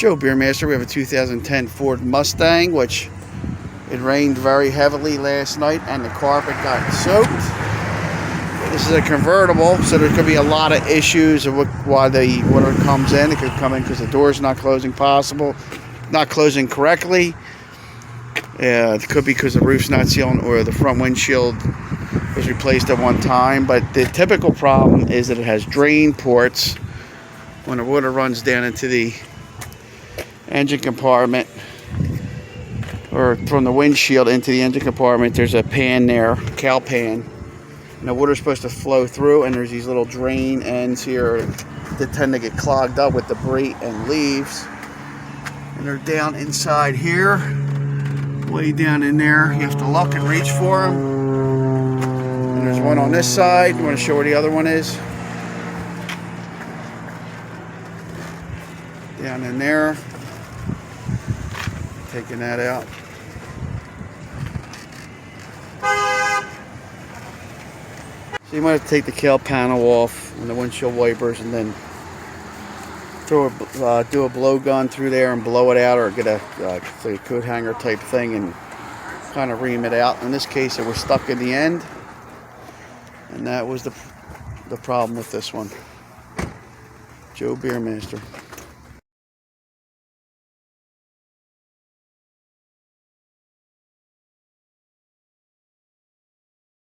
Joe Beermaster. We have a 2010 Ford Mustang, which it rained very heavily last night and the carpet got soaked. This is a convertible, so there could be a lot of issues of why the water comes in. It could come in because the door's not closing correctly. It could be because the roof's not sealing or the front windshield was replaced at one time. But the typical problem is that it has drain ports. When the water runs down into the engine compartment or from the windshield into the engine compartment, there's a pan there, cowl pan, and the water's supposed to flow through, and there's these little drain ends here that tend to get clogged up with debris and leaves, and they're down inside here, way down in there. You have to look and reach for them. And there's one on this side. You want to show where the other one is? Down in there. Taking that out. So you might have to take the cowl panel off and the windshield wipers, and then do a blow gun through there and blow it out, or get a coat hanger type thing and kind of ream it out. In this case, it was stuck in the end, and that was the problem with this one. Joe Beermaster.